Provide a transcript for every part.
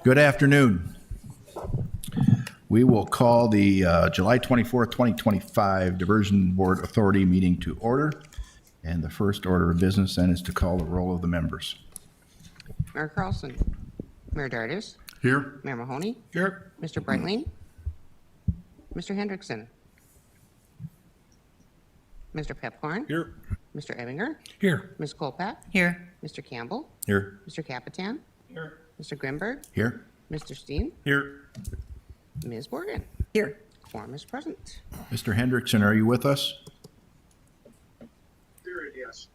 Good afternoon. We will call the July 24th, 2025 Diversion Board Authority meeting to order. And the first order of business then is to call the roll of the members. Mayor Carlson. Mayor Dardis. Here. Mayor Mahoney. Here. Mr. Breitling. Mr. Hendrickson. Mr. Pepcorn. Here. Mr. Ebinger. Here. Ms. Kolpak. Here. Mr. Campbell. Here. Mr. Capitan. Here. Mr. Grimberg. Here. Mr. Steen. Here. Ms. Morgan. Here. Quorum is present. Mr. Hendrickson, are you with us? Here, yes.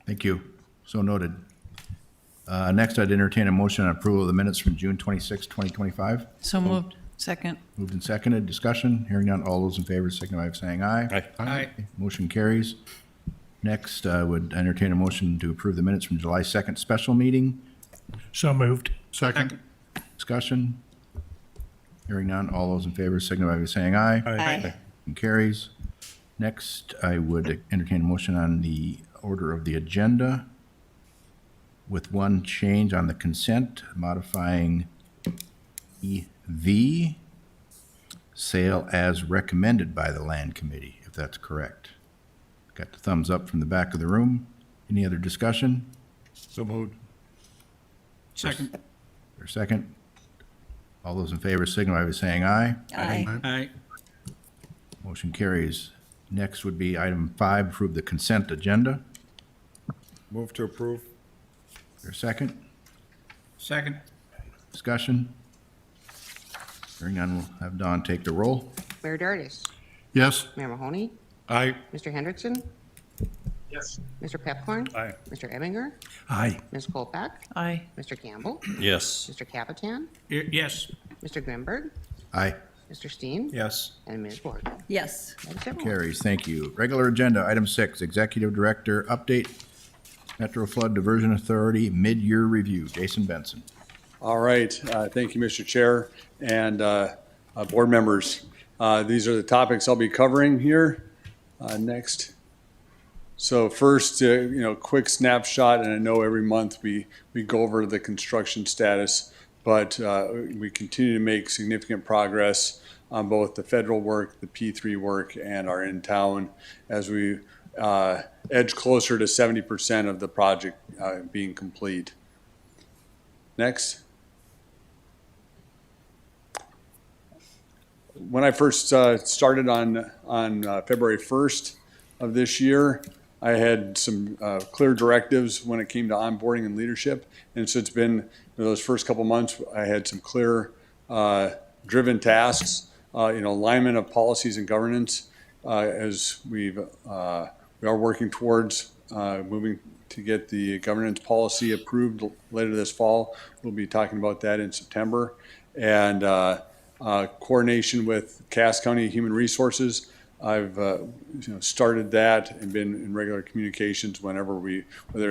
Thank you. So noted. Next, I'd entertain a motion on approval of the minutes from June 26, 2025. So moved. Second. Moved and seconded. Discussion. Hearing none. All those in favor signify by saying aye. Aye. Aye. Motion carries. Next, I would entertain a motion to approve the minutes from July 2nd special meeting. So moved. Second. Discussion. Hearing none. All those in favor signify by saying aye. Aye. Motion carries. Next, I would entertain a motion on the order of the agenda with one change on the consent, modifying EV, sale as recommended by the Land Committee, if that's correct. Got the thumbs up from the back of the room. Any other discussion? So moved. Second. Or second? All those in favor signify by saying aye. Aye. Aye. Motion carries. Next would be item 5, approve the consent agenda. Move to approve. Or second? Second. Discussion? Hearing none, we'll have Dawn take the roll. Mayor Dardis. Yes. Mayor Mahoney. Aye. Mr. Hendrickson. Yes. Mr. Pepcorn. Aye. Mr. Ebinger. Aye. Ms. Kolpak. Aye. Mr. Campbell. Yes. Mr. Capitan. Yes. Mr. Grimberg. Aye. Mr. Steen. Yes. And Ms. Morgan. Yes. That is everyone. Carries. Thank you. Regular agenda, item 6, Executive Director update, Metro Flood Diversion Authority mid-year review. Jason Benson. All right. Thank you, Mr. Chair and board members. These are the topics I'll be covering here. Next. So first, quick snapshot, and I know every month we go over the construction status, but we continue to make significant progress on both the federal work, the P3 work, and our in-town as we edge closer to 70% of the project being complete. Next. When I first started on February 1st of this year, I had some clear directives when it came to onboarding and leadership. And so it's been, those first couple months, I had some clear driven tasks, alignment of policies and governance as we are working towards moving to get the governance policy approved later this fall. We'll be talking about that in September. And coordination with Cass County Human Resources. I've started that and been in regular communications whether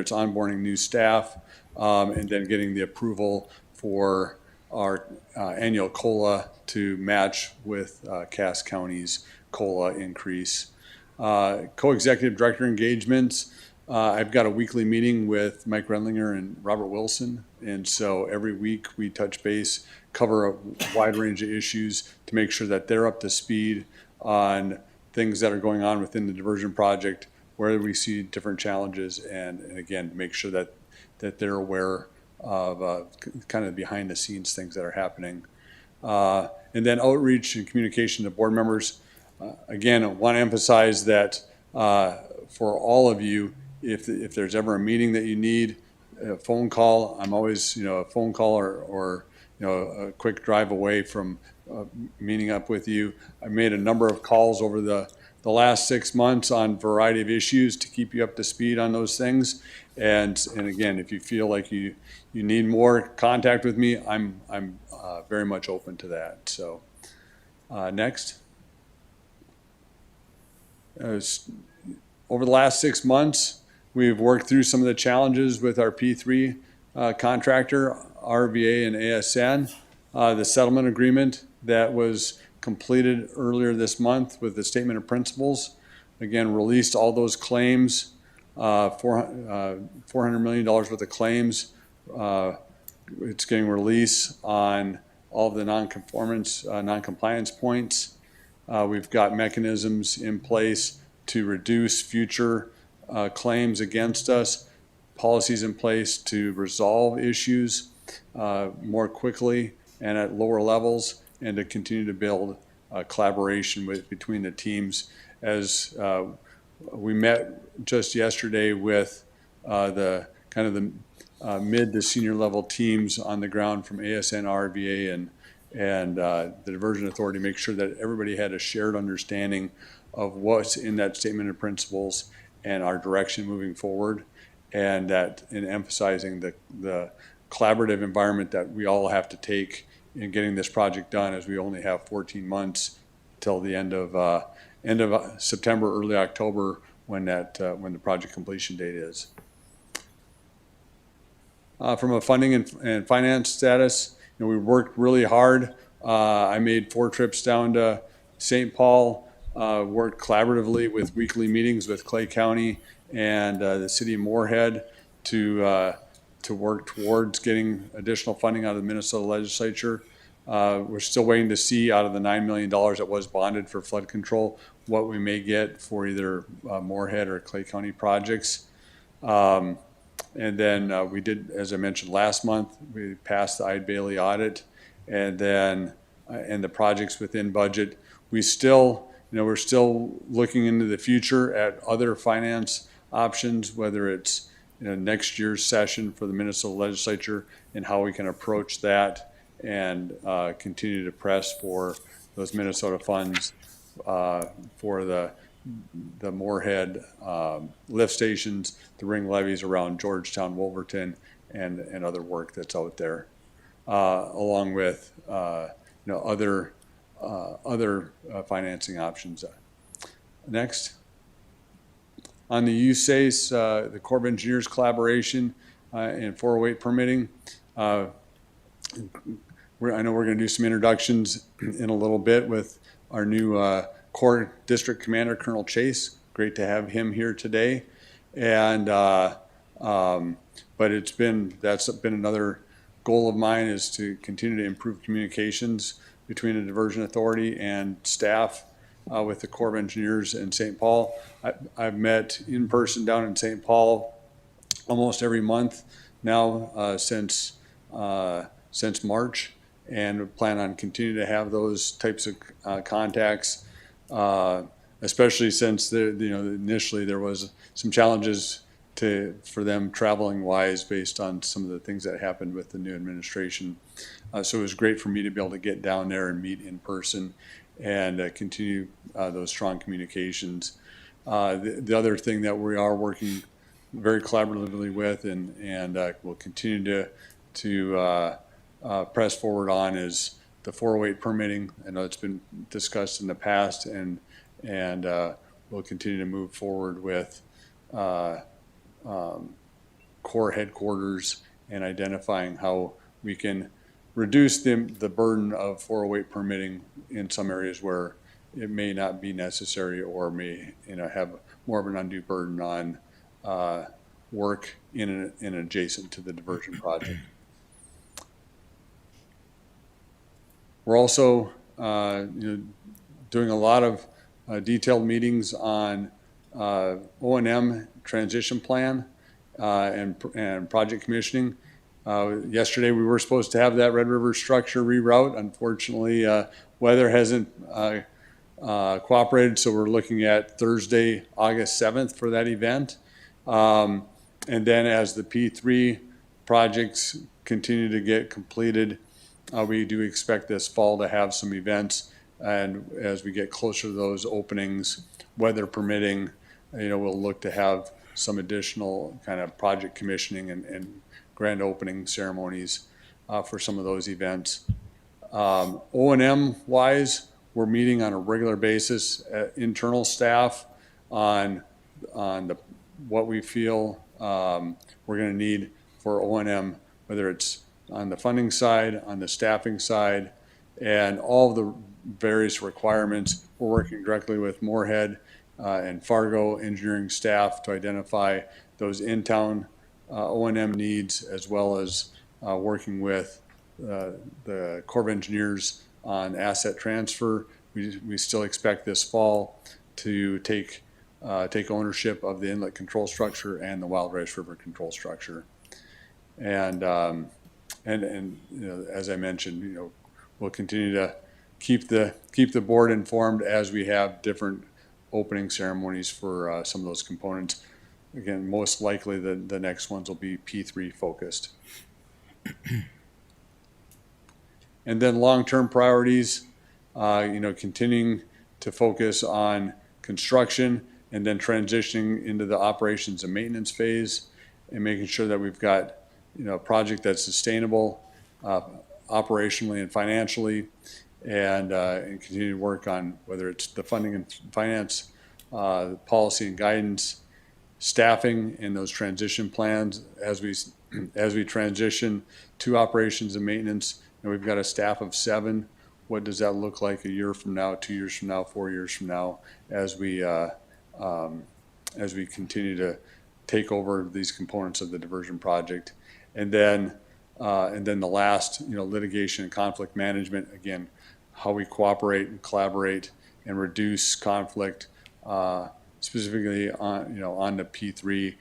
it's onboarding new staff and then getting the approval for our annual COLA to match with Cass County's COLA increase. Co-executive director engagements. I've got a weekly meeting with Mike Rendlinger and Robert Wilson. And so every week we touch base, cover a wide range of issues to make sure that they're up to speed on things that are going on within the diversion project, where we see different challenges, and again, make sure that they're aware of kind of behind the scenes things that are happening. And then outreach and communication to board members. Again, I want to emphasize that for all of you, if there's ever a meeting that you need, a phone call, I'm always, a phone call or a quick drive away from meeting up with you. I made a number of calls over the last 6 months on a variety of issues to keep you up to speed on those things. And again, if you feel like you need more contact with me, I'm very much open to that. So next. Over the last 6 months, we've worked through some of the challenges with our P3 contractor, RVA and ASN. The settlement agreement that was completed earlier this month with the statement of principles, again, released all those claims, $400 million worth of claims it's getting release on all of the non-compliance points. We've got mechanisms in place to reduce future claims against us, policies in place to resolve issues more quickly and at lower levels, and to continue to build collaboration between the teams. As we met just yesterday with the kind of the mid to senior level teams on the ground from ASN, RVA, and the Diversion Authority, make sure that everybody had a shared understanding of what's in that statement of principles and our direction moving forward, and that in emphasizing the collaborative environment that we all have to take in getting this project done, as we only have 14 months till the end of September, early October, when the project completion date is. From a funding and finance status, we worked really hard. I made 4 trips down to St. Paul, worked collaboratively with weekly meetings with Clay County and the city of Moorhead to work towards getting additional funding out of the Minnesota legislature. We're still waiting to see out of the $9 million that was bonded for flood control what we may get for either Moorhead or Clay County projects. And then we did, as I mentioned last month, we passed the Eid Bailey audit, and then and the projects within budget. We're still looking into the future at other finance options, whether it's next year's session for the Minnesota legislature and how we can approach that and continue to press for those Minnesota funds for the Moorhead lift stations, the ring levees around Georgetown, Wolverton, and other work that's out there, along with other financing options. Next, on the USACE, the Corps of Engineers collaboration and 408 permitting. I know we're going to do some introductions in a little bit with our new Corps District Commander, Colonel Chase. Great to have him here today. And but that's been another goal of mine, is to continue to improve communications between the Diversion Authority and staff with the Corps of Engineers in St. Paul. I've met in person down in St. Paul almost every month now since March, and plan on continuing to have those types of contacts, especially since initially there was some challenges for them traveling wise based on some of the things that happened with the new administration. So it was great for me to be able to get down there and meet in person and continue those strong communications. The other thing that we are working very collaboratively with and will continue to press forward on is the 408 permitting. I know it's been discussed in the past, and we'll continue to move forward with Corps headquarters and identifying how we can reduce the burden of 408 permitting in some areas where it may not be necessary, or may have more of an undue burden on work in adjacent to the diversion project. We're also doing a lot of detailed meetings on O&M transition plan and project commissioning. Yesterday we were supposed to have that Red River structure reroute. Unfortunately, weather hasn't cooperated, so we're looking at Thursday, August 7th for that event. And then as the P3 projects continue to get completed, we do expect this fall to have some events, and as we get closer to those openings, weather permitting, we'll look to have some additional kind of project commissioning and grand opening ceremonies for some of those events. O&M wise, we're meeting on a regular basis, internal staff on what we feel we're going to need for O&M, whether it's on the funding side, on the staffing side, and all of the various requirements. We're working directly with Moorhead and Fargo engineering staff to identify those in-town O&M needs, as well as working with the Corps of Engineers on asset transfer. We still expect this fall to take ownership of the inlet control structure and the Wild Rice River control structure. And as I mentioned, we'll continue to keep the board informed as we have different opening ceremonies for some of those components. Again, most likely the next ones will be P3 focused. And then long-term priorities, continuing to focus on construction and then transitioning into the operations and maintenance phase and making sure that we've got, a project that's sustainable operationally and financially, and continue to work on whether it's the funding and finance, policy and guidance, staffing in those transition plans as we transition to operations and maintenance. And we've got a staff of 7. What does that look like a year from now, 2 years from now, 4 years from now, as we continue to take over these components of the diversion project? And then the last, litigation and conflict management. Again, how we cooperate and collaborate and reduce conflict, specifically on the P3,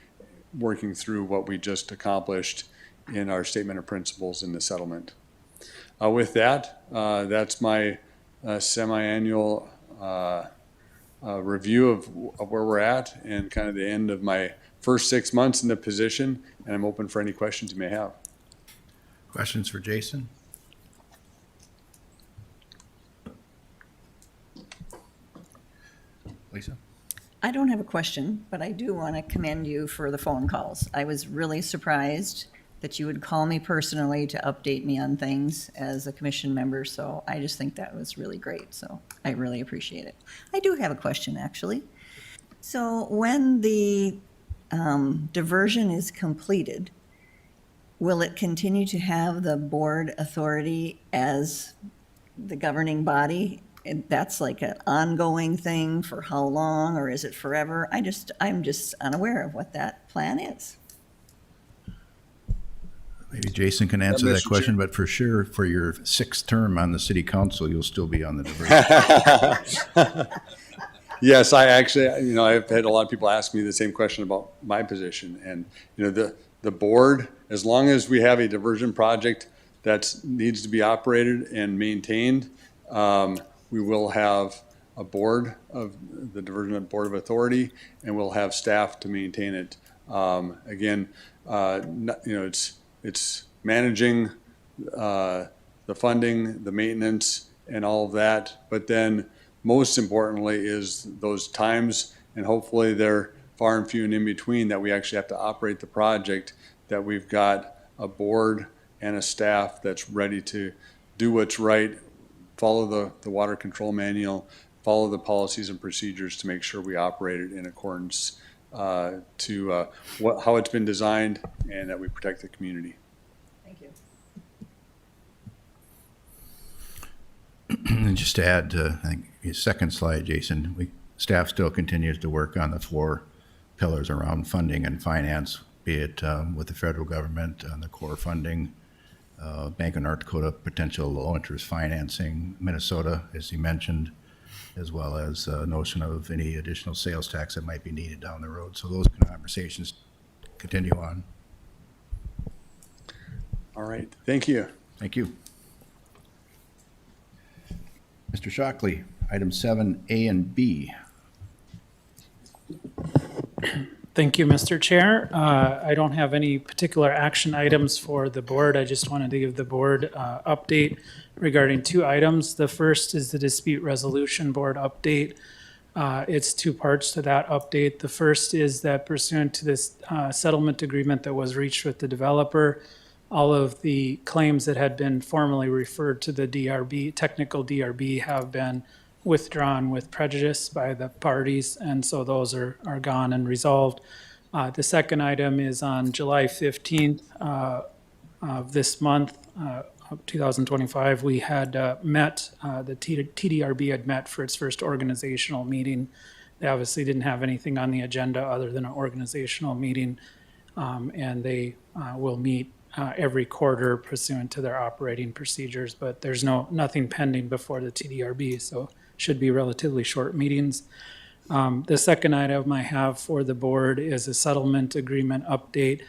working through what we just accomplished in our statement of principles in the settlement. With that, that's my semi-annual review of where we're at and kind of the end of my first 6 months in the position, and I'm open for any questions you may have. Questions for Jason? Lisa? I don't have a question, but I do want to commend you for the phone calls. I was really surprised that you would call me personally to update me on things as a commission member, so I just think that was really great, so I really appreciate it. I do have a question, actually. So when the diversion is completed, will it continue to have the board authority as the governing body? And that's like an ongoing thing for how long, or is it forever? I'm just unaware of what that plan is. Maybe Jason can answer that Mr. question, but for sure, for your 6th term on the city council, you'll still be on the diversion. Yes, I actually, I've had a lot of people ask me the same question about my position. And, the board, as long as we have a diversion project that needs to be operated and maintained, we will have a board of the Diversion Board of Authority, and we'll have staff to maintain it. Again, it's managing the funding, the maintenance, and all of that. But then most importantly is those times, and hopefully they're far and few and in between, that we actually have to operate the project, that we've got a board and a staff that's ready to do what's right, follow the water control manual, follow the policies and procedures to make sure we operate it in accordance to how it's been designed, and that we protect the community. Thank you. And just to add to, I think, your second slide, Jason, staff still continues to work on the 4 pillars around funding and finance, be it with the federal government on the core funding, Bank of North Dakota potential low-interest financing, Minnesota, as you mentioned, as well as notion of any additional sales tax that might be needed down the road. So those conversations continue on. All right, thank you. Thank you. Mr. Shockley, item 7A and B. Thank you, Mr. Chair. I don't have any particular action items for the board. I just wanted to give the board update regarding 2 items. The first is the dispute resolution board update. It's 2 parts to that update. The first is that pursuant to this settlement agreement that was reached with the developer, all of the claims that had been formally referred to the DRB, technical DRB, have been withdrawn with prejudice by the parties, and so those are gone and resolved. The second item is on July 15th of this month, 2025, we had met, the TDRB had met for its first organizational meeting. They obviously didn't have anything on the agenda other than an organizational meeting, and they will meet every quarter pursuant to their operating procedures, but there's nothing pending before the TDRB, so should be relatively short meetings. The second item I have for the board is a settlement agreement update.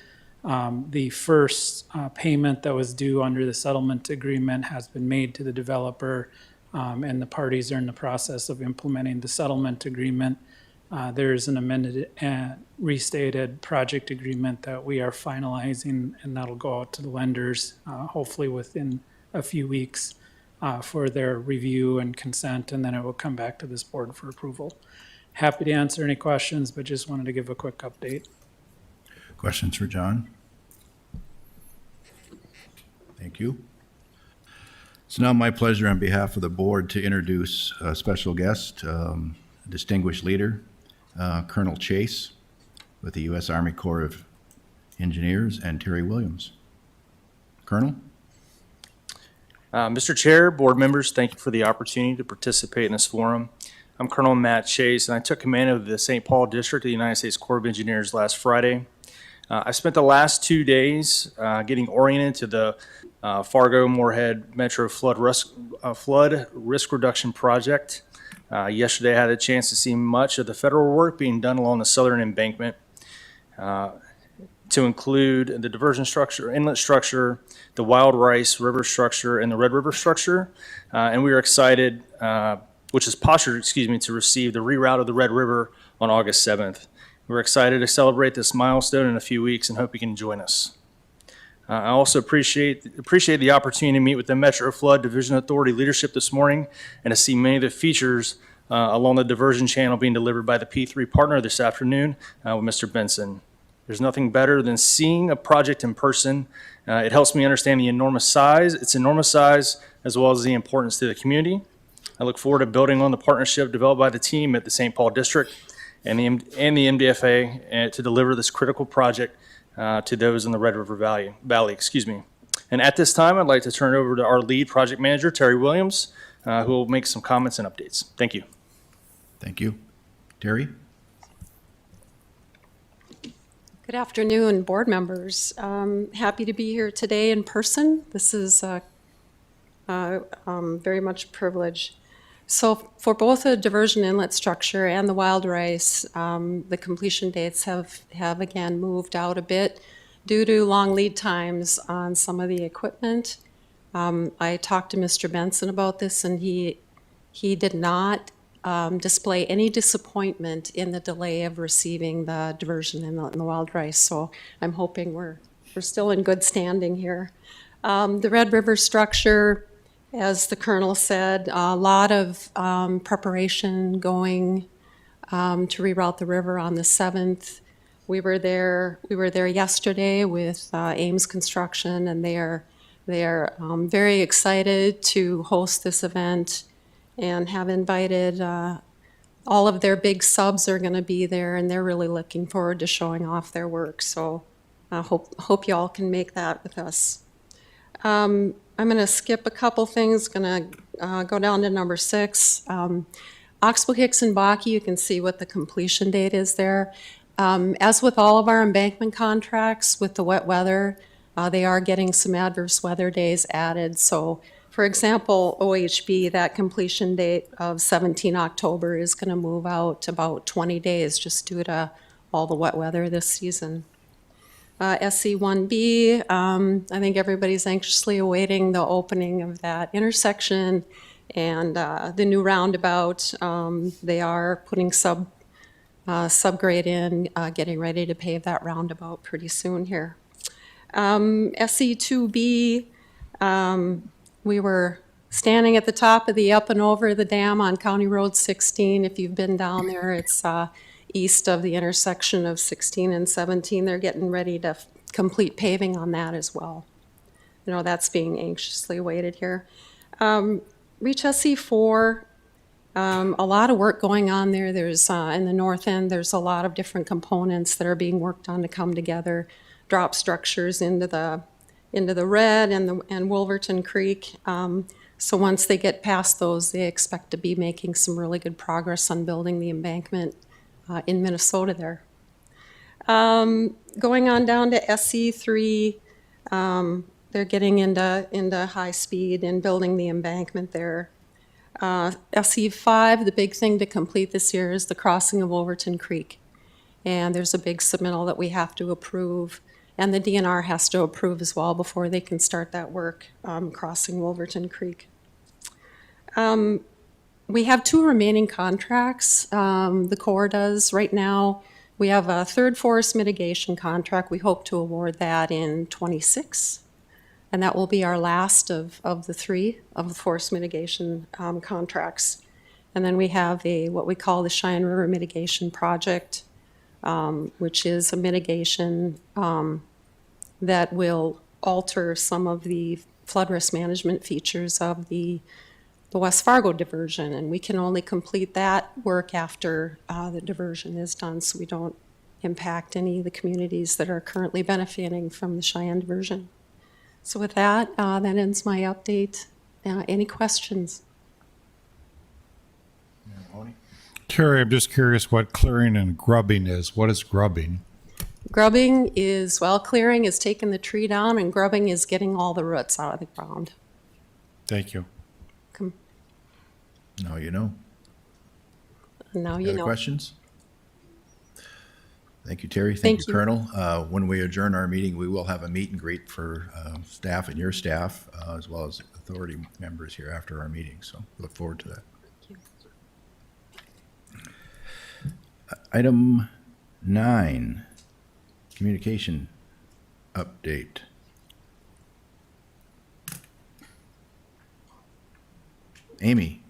The first payment that was due under the settlement agreement has been made to the developer, and the parties are in the process of implementing the settlement agreement. There is an amended and restated project agreement that we are finalizing, and that'll go out to the lenders, hopefully within a few weeks, for their review and consent, and then it will come back to this board for approval. Happy to answer any questions, but just wanted to give a quick update. Questions for John? Thank you. It's now my pleasure on behalf of the board to introduce a special guest, distinguished leader, Colonel Chase with the U.S. Army Corps of Engineers, and Terry Williams. Colonel? Mr. Chair, board members, thank you for the opportunity to participate in this forum. I'm Colonel Matt Chase, and I took command of the St. Paul District of the United States Corps of Engineers last Friday. I spent the last 2 days getting oriented to the Fargo-Moorhead Metro Flood Risk Reduction Project. Yesterday, I had a chance to see much of the federal work being done along the southern embankment, to include the diversion structure, inlet structure, the Wild Rice River structure, and the Red River structure. And we are excited, which is postured, to receive the reroute of the Red River on August 7th. We're excited to celebrate this milestone in a few weeks and hope you can join us. I also appreciate the opportunity to meet with the Metro Flood Division Authority leadership this morning and to see many of the features along the diversion channel being delivered by the P3 partner this afternoon with Mr. Benson. There's nothing better than seeing a project in person. It helps me understand its enormous size, as well as the importance to the community. I look forward to building on the partnership developed by the team at the St. Paul District and the MDFA to deliver this critical project to those in the Red River Valley. And at this time, I'd like to turn it over to our lead project manager, Terry Williams, who will make some comments and updates. Thank you. Thank you. Terry? Good afternoon, board members. Happy to be here today in person. This is very much a privilege. So for both the diversion inlet structure and the Wild Rice, the completion dates have again moved out a bit due to long lead times on some of the equipment. I talked to Mr. Benson about this, and he did not display any disappointment in the delay of receiving the diversion inlet and the Wild Rice. So I'm hoping we're still in good standing here. The Red River structure, as the Colonel said, a lot of preparation going to reroute the river on the 7th. We were there yesterday with Ames Construction, and they are very excited to host this event and have invited all of their big subs are going to be there, and they're really looking forward to showing off their work. So I hope you all can make that with us. I'm going to skip a couple things, going to go down to number 6. Oxbow, Hicks, and Bakke, you can see what the completion date is there. As with all of our embankment contracts with the wet weather, they are getting some adverse weather days added. So, for example, OHB, that completion date of 17 October is going to move out about 20 days just due to all the wet weather this season. SC1B, I think everybody's anxiously awaiting the opening of that intersection and the new roundabout. They are putting subgrade in, getting ready to pave that roundabout pretty soon here. SC2B, we were standing at the top of the up and over the dam on County Road 16. If you've been down there, it's east of the intersection of 16 and 17. They're getting ready to complete paving on that as well. You know, that's being anxiously awaited here. Reach SC4, a lot of work going on there. There's, in the north end, there's a lot of different components that are being worked on to come together. Drop structures into the Red and Wolverton Creek. So once they get past those, they expect to be making some really good progress on building the embankment in Minnesota there. Going on down to SC3, They're getting into high speed and building the embankment there. SE5, the big thing to complete this year is the crossing of Overton Creek. And there's a big submittal that we have to approve, and the DNR has to approve as well before they can start that work, crossing Wolverton Creek. We have 2 remaining contracts. The Corps does right now. We have a third forest mitigation contract. We hope to award that in '26. And that will be our last of the 3 of the forest mitigation contracts. And then we have what we call the Cheyenne River Mitigation Project, which is a mitigation that will alter some of the flood risk management features of the West Fargo diversion. And we can only complete that work after the diversion is done, so we don't impact any of the communities that are currently benefiting from the Cheyenne diversion. So with that, that ends my update. Any questions? Terry, I'm just curious what clearing and grubbing is. What is grubbing? Grubbing is, well, clearing is taking the tree down, and grubbing is getting all the roots out of the ground. Thank you. Now you know. Now Any you other know. questions? Thank you, Terry. Thank Thank you, you. Colonel. When we adjourn our meeting, we will have a meet and greet for staff and your staff, as well as authority members here after our meeting. So look forward to that. Item 9, communication update. Amy?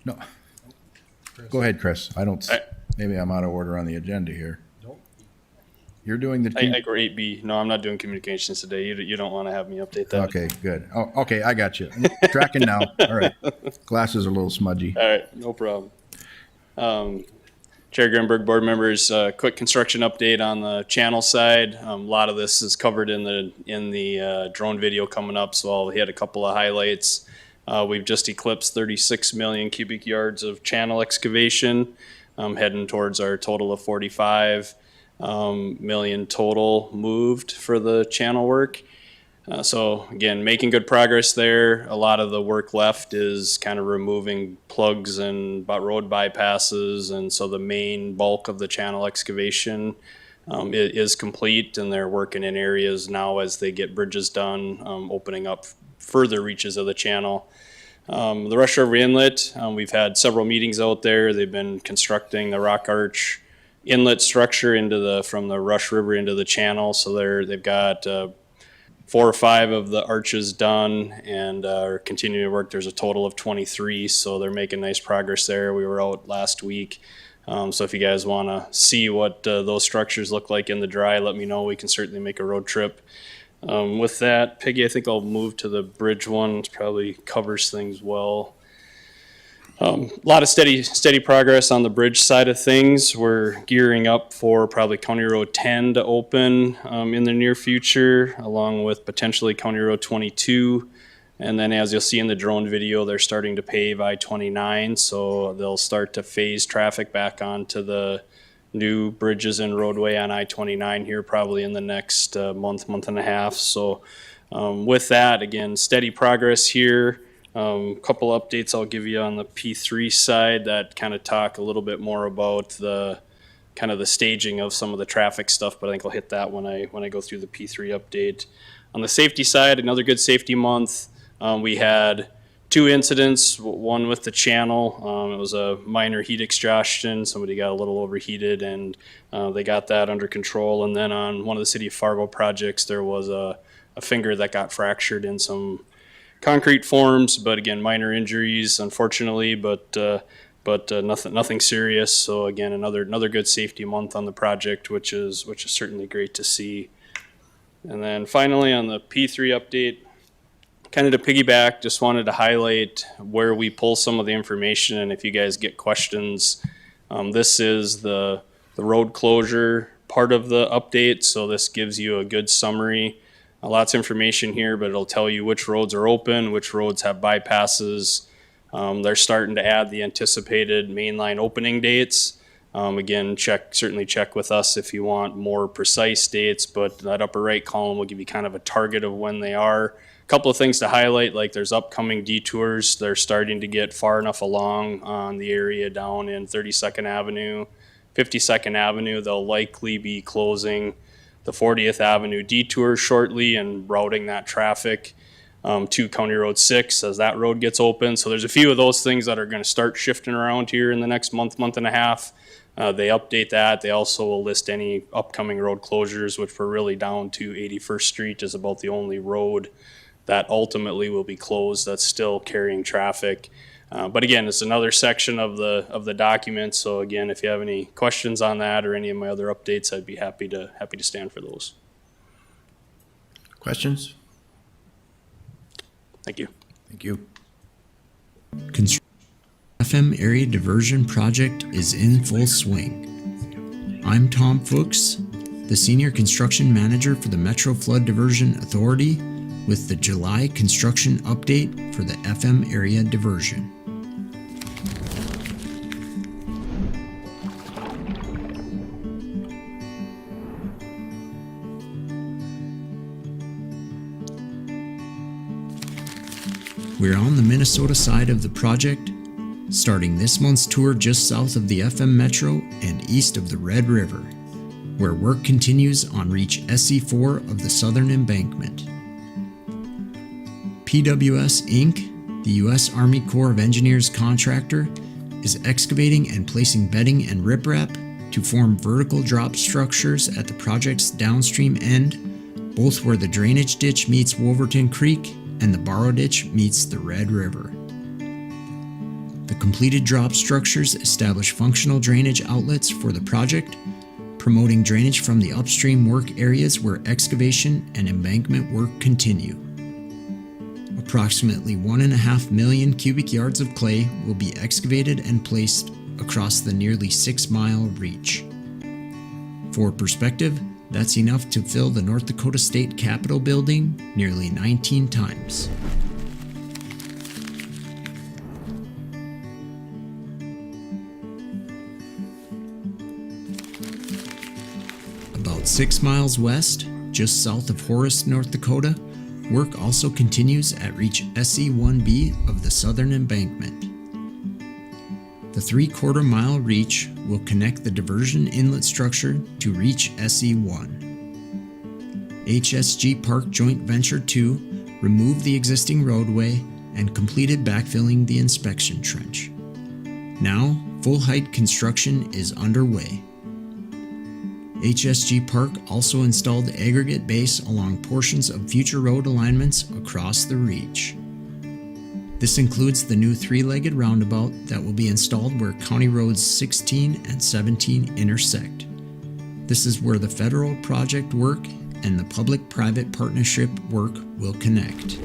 No. Go ahead, Chris. Maybe I'm out of order on the agenda here. You're doing the. I go 8B. No, I'm not doing communications today. You don't want to have me update that. Okay, good. Oh, okay, I got you. Tracking now. All right. Glasses are a little smudgy. All right, no problem. Chair Grimberg, board members, quick construction update on the channel side. A lot of this is covered in the drone video coming up, so I'll hit a couple of highlights. We've just eclipsed 36 million cubic yards of channel excavation, heading towards our total of 45 million total moved for the channel work. So again, making good progress there. A lot of the work left is kind of removing plugs and road bypasses, and so the main bulk of the channel excavation is complete, and they're working in areas now as they get bridges done, opening up further reaches of the channel. The Rush River Inlet, we've had several meetings out there. They've been constructing the rock arch inlet structure from the Rush River into the channel. So they've got 4 or 5 of the arches done and are continuing to work. There's a total of 23, so they're making nice progress there. We were out last week. So if you guys want to see what those structures look like in the dry, let me know. We can certainly make a road trip. With that, Peggy, I think I'll move to the bridge one. It probably covers things well. A lot of steady progress on the bridge side of things. We're gearing up for probably County Road 10 to open in the near future, along with potentially County Road 22. And then as you'll see in the drone video, they're starting to pave I-29, so they'll start to phase traffic back onto the new bridges and roadway on I-29 here probably in the next month and a half. So with that, again, steady progress here. Couple updates I'll give you on the P3 side that kind of talk a little bit more about the kind of the staging of some of the traffic stuff, but I think I'll hit that when I go through the P3 update. On the safety side, another good safety month. We had 2 incidents, one with the channel. It was a minor heat exhaustion. Somebody got a little overheated and they got that under control. And then on one of the City of Fargo projects, there was a finger that got fractured in some concrete forms, but again, minor injuries, unfortunately, but nothing serious. So again, another good safety month on the project, which is certainly great to see. And then finally on the P3 update, kind of to piggyback, just wanted to highlight where we pull some of the information, and if you guys get questions, this is the road closure part of the update. So this gives you a good summary. Lots of information here, but it'll tell you which roads are open, which roads have bypasses. They're starting to add the anticipated mainline opening dates. Again, certainly check with us if you want more precise dates, but that upper right column will give you kind of a target of when they are. A couple of things to highlight, like there's upcoming detours. They're starting to get far enough along on the area down in 32nd Avenue, 52nd Avenue. They'll likely be closing the 40th Avenue detour shortly and routing that traffic to County Road 6 as that road gets open. So there's a few of those things that are going to start shifting around here in the next month and a half. They update that. They also will list any upcoming road closures, which we're really down to 81st Street is about the only road that ultimately will be closed that's still carrying traffic. But again, it's another section of the document. So again, if you have any questions on that or any of my other updates, I'd be happy to stand for those. Questions? Thank you. Thank you. FM area diversion project is in full swing. I'm Tom Fuchs, the Senior Construction Manager for the Metro Flood Diversion Authority, with the July construction update for the FM area diversion. We're on the Minnesota side of the project, starting this month's tour just south of the FM Metro and east of the Red River, where work continues on Reach SC4 of the Southern Embankment. PWS Inc., the U.S. Army Corps of Engineers contractor, is excavating and placing bedding and riprap to form vertical drop structures at the project's downstream end, both where the drainage ditch meets Wolverton Creek and the borrow ditch meets the Red River. The completed drop structures establish functional drainage outlets for the project, promoting drainage from the upstream work areas where excavation and embankment work continue. Approximately 1.5 million cubic yards of clay will be excavated and placed across the nearly 6-mile reach. For perspective, that's enough to fill the North Dakota State Capitol building nearly 19 times. About 6 miles west, just south of Horace, North Dakota, work also continues at Reach SE1B of the Southern Embankment. The 3/4 mile reach will connect the diversion inlet structure to Reach SE1. HSG Park Joint Venture 2 removed the existing roadway and completed backfilling the inspection trench. Now, full-height construction is underway. HSG Park also installed aggregate base along portions of future road alignments across the reach. This includes the new 3-legged roundabout that will be installed where County Roads 16 and 17 intersect. This is where the federal project work and the public-private partnership work will connect.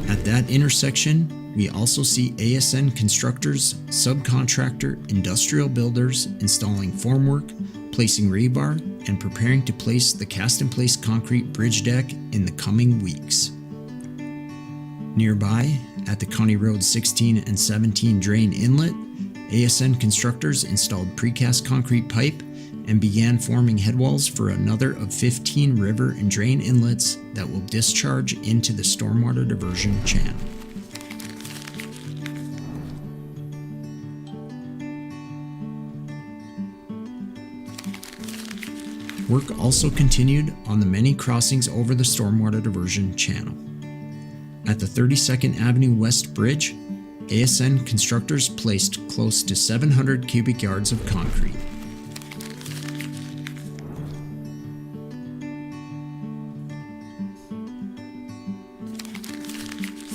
At that intersection, we also see ASN constructors, subcontractor, industrial builders installing formwork, placing rebar, and preparing to place the cast-in-place concrete bridge deck in the coming weeks. Nearby, at the County Road 16 and 17 drain inlet, ASN constructors installed precast concrete pipe and began forming headwalls for another of 15 river and drain inlets that will discharge into the stormwater diversion channel. Work also continued on the many crossings over the stormwater diversion channel. At the 32nd Avenue West Bridge, ASN constructors placed close to 700 cubic yards of concrete.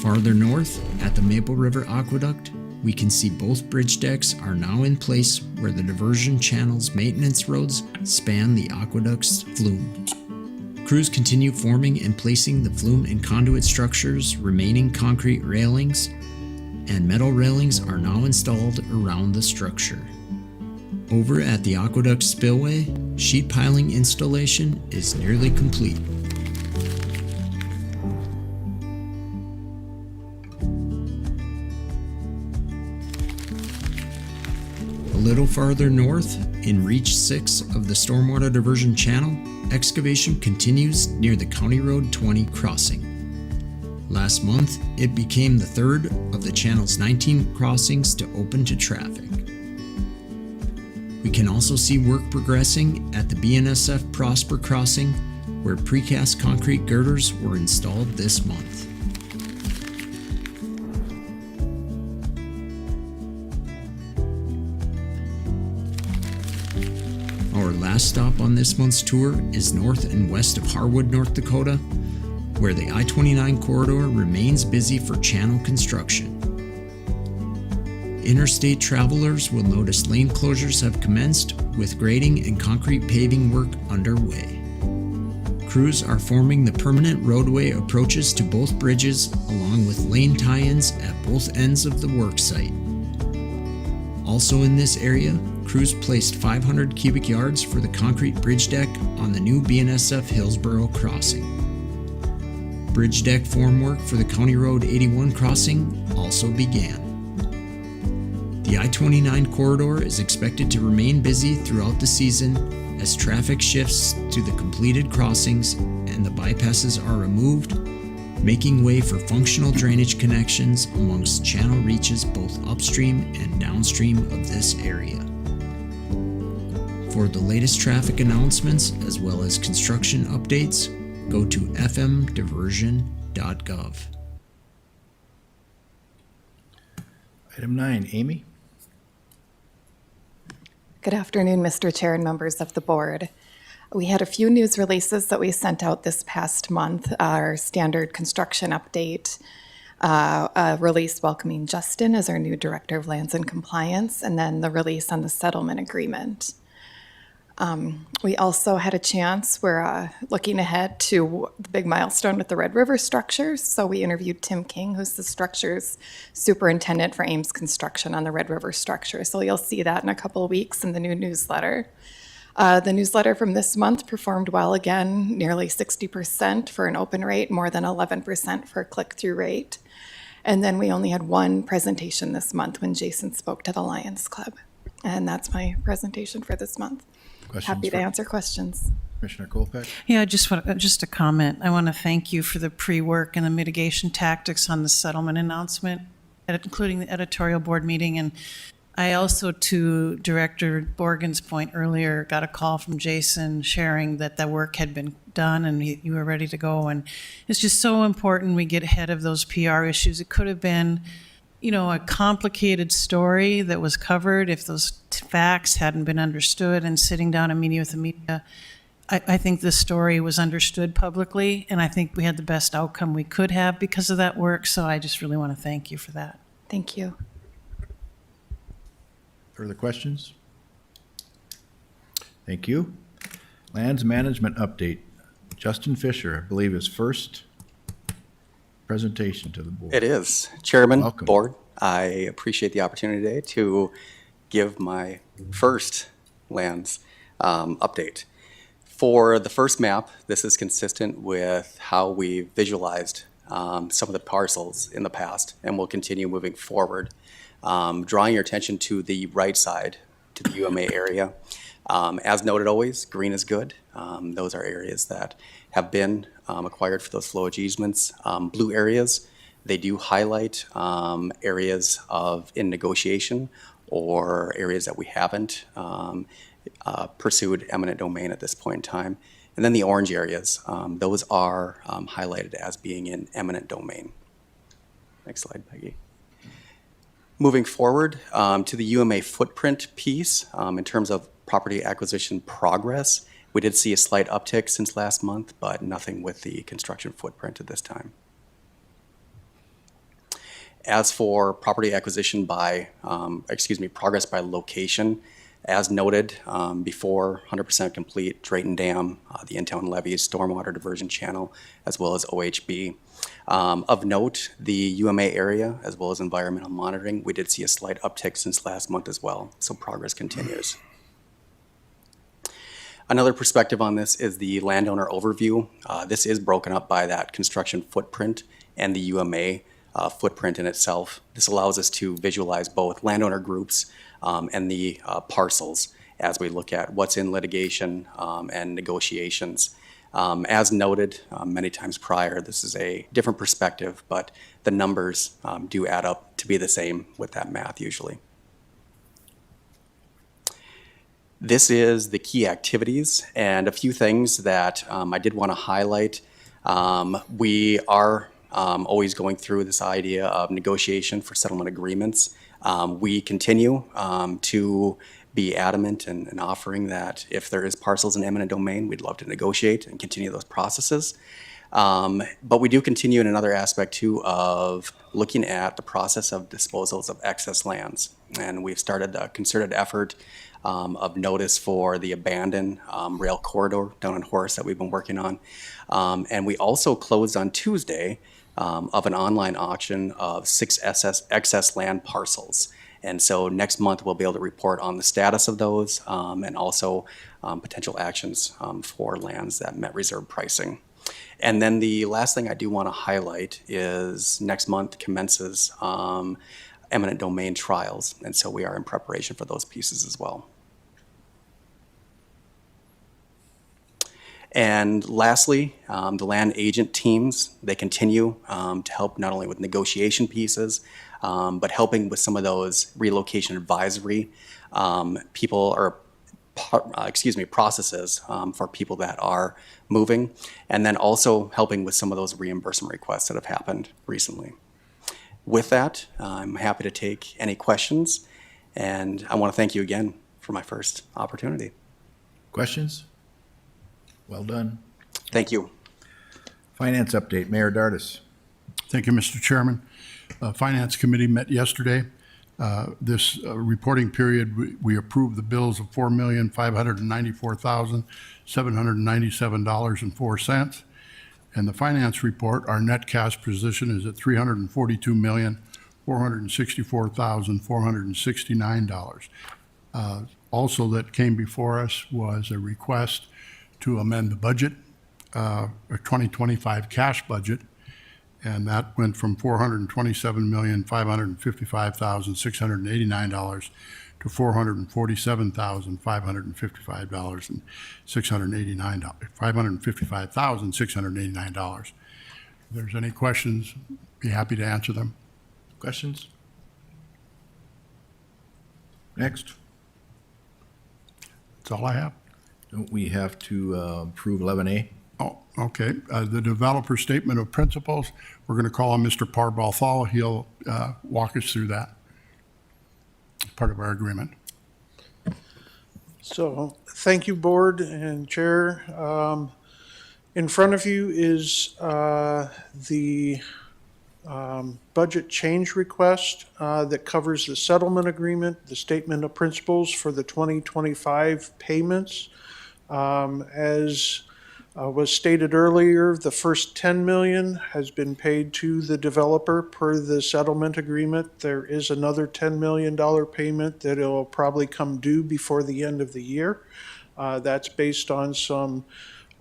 Farther north, at the Maple River Aqueduct, we can see both bridge decks are now in place where the diversion channel's maintenance roads span the aqueduct's flume. Crews continue forming and placing the flume and conduit structures, remaining concrete railings, and metal railings are now installed around the structure. Over at the aqueduct spillway, sheet piling installation is nearly complete. little farther north, in Reach 6 of the Stormwater Diversion Channel, excavation continues near the County Road 20 crossing. Last month, it became the third of the channel's 19 crossings to open to traffic. We can also see work progressing at the BNSF Prosper crossing, where precast concrete girders were installed this month. Our last stop on this month's tour is north and west of Harwood, North Dakota, where the I-29 corridor remains busy for channel construction. Interstate travelers will notice lane closures have commenced, with grading and concrete paving work underway. Crews are forming the permanent roadway approaches to both bridges, along with lane tie-ins at both ends of the work site. Also in this area, crews placed 500 cubic yards for the concrete bridge deck on the new BNSF Hillsborough crossing. Bridge deck formwork for the County Road 81 crossing also began. The I-29 corridor is expected to remain busy throughout the season as traffic shifts to the completed crossings and the bypasses are removed, making way for functional drainage connections amongst channel reaches both upstream and downstream of this area. For the latest traffic announcements as well as construction updates, go to fmdiversion.gov. Item 9, Amy? Good afternoon, Mr. Chair and members of the board. We had a few news releases that we sent out this past month. Our standard construction update, a release welcoming Justin as our new Director of Lands and Compliance, and then the release on the settlement agreement. We also had a chance, we're looking ahead to the big milestone with the Red River structures. So we interviewed Tim King, who's the structures superintendent for Ames Construction on the Red River structure. So you'll see that in a couple of weeks in the new newsletter. The newsletter from this month performed well again, nearly 60% for an open rate, more than 11% for a click-through rate. And then we only had one presentation this month when Jason spoke to the Lions Club. And that's my presentation for this month. Happy to answer questions. Commissioner Kolpeck? Yeah, just a comment. I want to thank you for the pre-work and the mitigation tactics on the settlement announcement, including the editorial board meeting. And I also, to Director Borgen's point earlier, got a call from Jason sharing that the work had been done and you were ready to go. And it's just so important we get ahead of those PR issues. It could have been, a complicated story that was covered if those facts hadn't been understood, and sitting down and meeting with the media. I think this story was understood publicly, and I think we had the best outcome we could have because of that work. So I just really want to thank you for that. Thank you. Further questions? Thank you. Lands Management Update. Justin Fisher, I believe his first presentation to the board. It is. Chairman, Welcome. Board, I appreciate the opportunity today to give my first lands update. For the first map, this is consistent with how we visualized some of the parcels in the past and will continue moving forward. Drawing your attention to the right side, to the UMA area. As noted always, green is good. Those are areas that have been acquired for those flowage easements. Blue areas, they do highlight areas in negotiation or areas that we haven't pursued eminent domain at this point in time. And then the orange areas, those are highlighted as being in eminent domain. Next slide, Peggy. Moving forward to the UMA footprint piece, in terms of property acquisition progress, we did see a slight uptick since last month, but nothing with the construction footprint at this time. As for property acquisition progress by location, as noted before, 100% complete Drayton Dam, the in-town levees, stormwater diversion channel, as well as OHB. Of note, the UMA area, as well as environmental monitoring, we did see a slight uptick since last month as well, so progress continues. Another perspective on this is the landowner overview. This is broken up by that construction footprint and the UMA footprint in itself. This allows us to visualize both landowner groups and the parcels as we look at what's in litigation and negotiations. As noted many times prior, this is a different perspective, but the numbers do add up to be the same with that math usually. This is the key activities and a few things that I did want to highlight. We are always going through this idea of negotiation for settlement agreements. We continue to be adamant and offering that if there is parcels in eminent domain, we'd love to negotiate and continue those processes. But we do continue in another aspect too of looking at the process of disposals of excess lands. And we've started a concerted effort of notice for the abandoned rail corridor down in Horace that we've been working on. And we also closed on Tuesday of an online auction of 6 excess land parcels. And so next month we'll be able to report on the status of those and also potential actions for lands that met reserve pricing. And then the last thing I do want to highlight is next month commences eminent domain trials. And so we are in preparation for those pieces as well. And lastly, the land agent teams, they continue to help not only with negotiation pieces, but helping with some of those relocation advisory processes for people that are moving, and then also helping with some of those reimbursement requests that have happened recently. With that, I'm happy to take any questions, and I want to thank you again for my first opportunity. Questions? Well done. Thank you. Finance update, Mayor Dardis. Thank you, Mr. Chairman. Finance Committee met yesterday. This reporting period, we approved the bills of $4,594,797.04. And the finance report, our net cash position is at $342,464,469. Also that came before us was a request to amend the budget, a 2025 cash budget, and that went from $427,555,689 to $555,689. If there's any questions, be happy to answer them. Questions? Next. That's all I have. Don't we have to approve 11A? Oh, okay. The developer statement of principles, we're going to call on Mr. Parbalthal. He'll walk us through that. Part of our agreement. So, thank you, Board and Chair. In front of you is the budget change request that covers the settlement agreement, the statement of principles for the 2025 payments. As was stated earlier, the first $10 million has been paid to the developer per the settlement agreement. There is another $10 million payment that will probably come due before the end of the year. That's based on some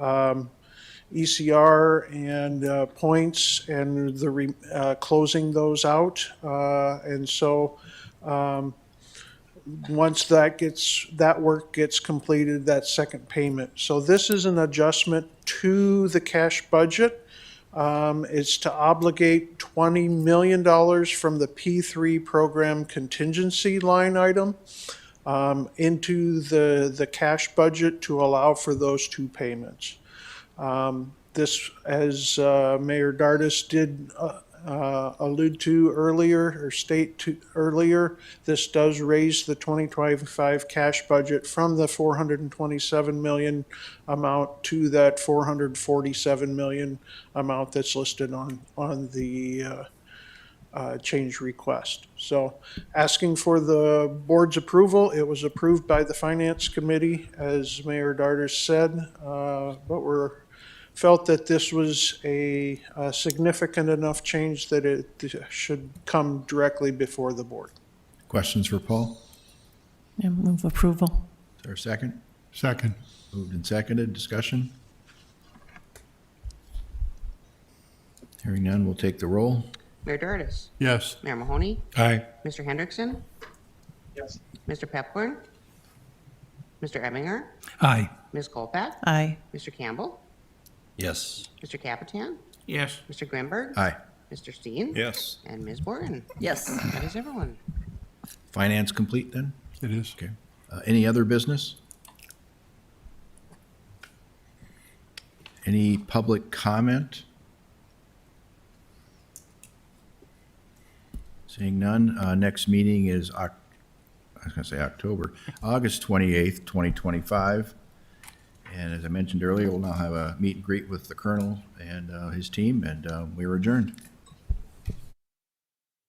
ECR and points and the closing those out. And so once that work gets completed, that second payment. So this is an adjustment to the cash budget. It's to obligate $20 million from the P3 program contingency line item into the cash budget to allow for those two payments. This, as Mayor Dardis did allude to earlier or state to earlier, this does raise the 2025 cash budget from the $427 million amount to that $447 million amount that's listed on the change request. So asking for the board's approval. It was approved by the Finance Committee, as Mayor Dardis said, but we're felt that this was a significant enough change that it should come directly before the board. Questions for Paul? Yeah, move approval. Is there a second? Second. Moved and seconded. Discussion? Hearing none, we'll take the roll. Mayor Diverison, Yes. Mayor Mahoney, Aye. Mr. Hendrickson, Yes. Mr. Pepcorn, Mr. Emminger, Aye. Ms. Colpack, Aye. Mr. Campbell, Yes. Mr. Capitan, Yes. Mr. Grimberg, Aye. Mr. Steen, Yes. and Ms. Borton. Yes. That is everyone. Finance complete then? It is. Okay. Any other business? Any public comment? Seeing none, next meeting is, I was gonna say October, August 28th, 2025. And as I mentioned earlier, we'll now have a meet and greet with the colonel and his team, and we are adjourned.